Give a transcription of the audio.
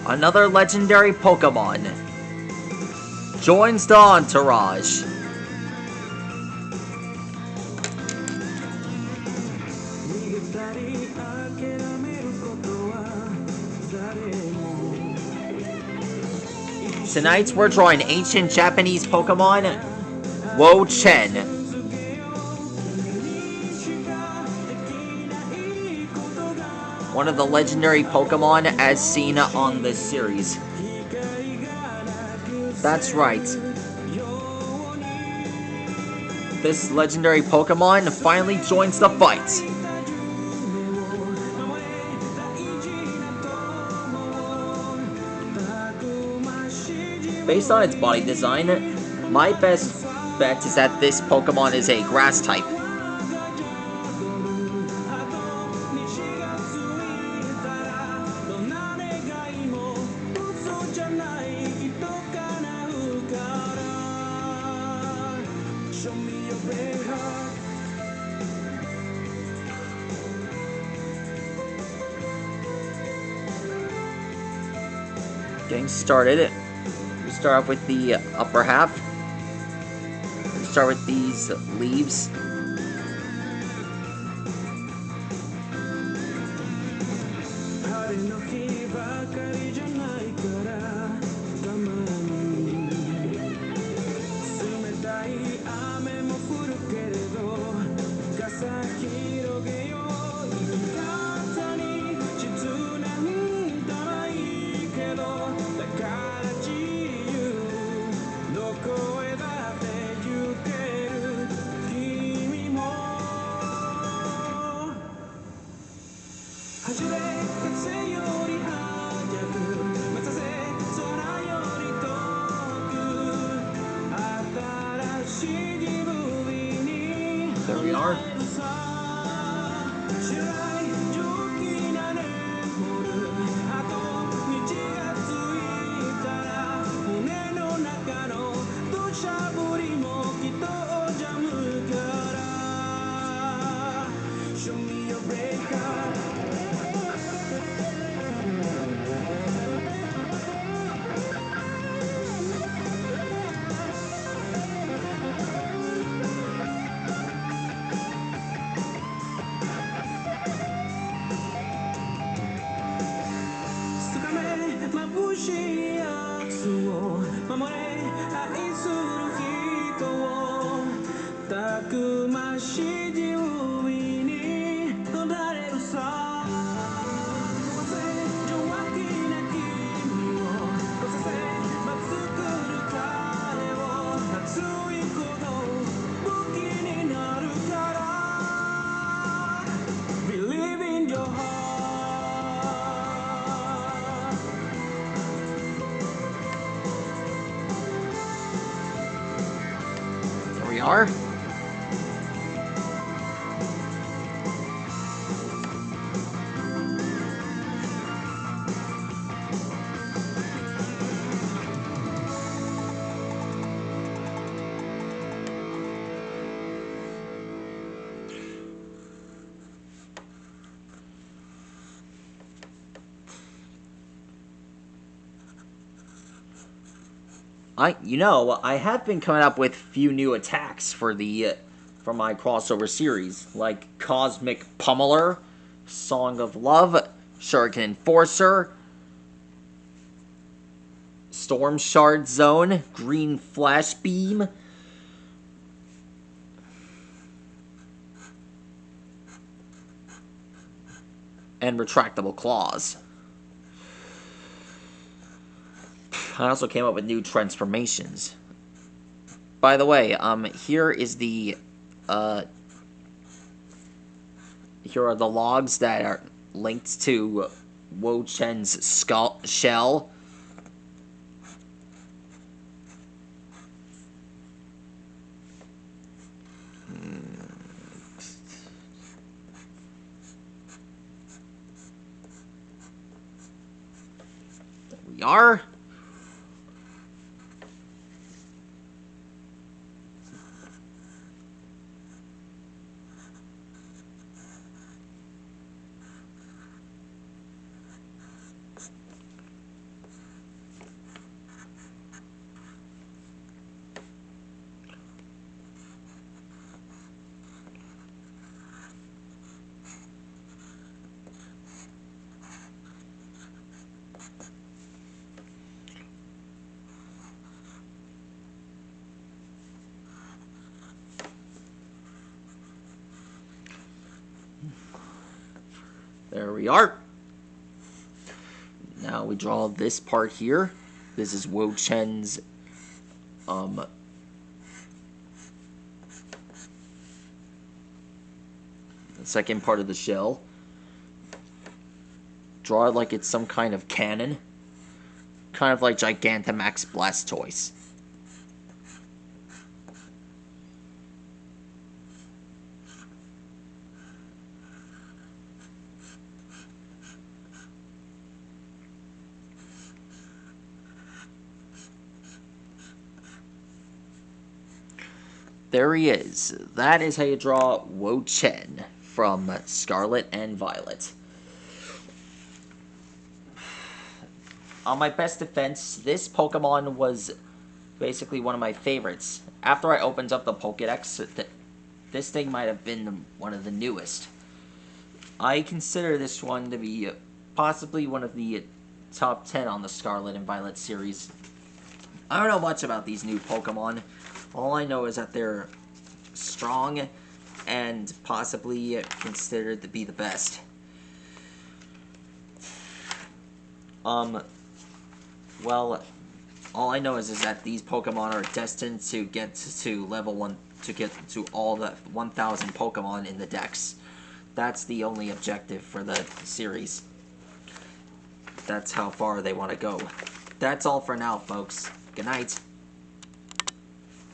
Another legendary Pokemon joins the entourage. Tonight we're drawing ancient Japanese Pokemon, Wo-Chien. One of the legendary Pokemon as seen on this series. That's right. This legendary Pokemon finally joins the fight. Based on its body design, my best bet is that this Pokemon is a grass type. Getting started. We start off with the upper half. We start with these leaves. There we are. There we are. I have been coming up with a few new attacks for my crossover series, like Cosmic Pummeler, Song of Love, Shuriken Enforcer, Storm Shard Zone, Green Flash Beam, and Retractable Claws. I also came up with new transformations. By the way, here is the here are the logs that are linked to Wo-Chien's shell. There we are. There we are. Now we draw this part here. This is Wo-Chien's the second part of the shell. Draw it like it's some kind of cannon. Kind of like Gigantamax Blastoise. There he is. That is how you draw Wo-Chien from Scarlet and Violet. On my best defense, this Pokemon was basically one of my favorites. After I opened up the Pokedex, this thing might have been one of the newest. I consider this one to be possibly one of the top 10 on the Scarlet and Violet series. I don't know much about these new Pokemon. All I know is that they're strong and possibly considered to be the best. Well, all I know is that these Pokemon are destined to get to level 1, to get to all the 1,000 Pokemon in the Dex. That's the only objective for the series. That's how far they want to go. That's all for now, folks. Good night.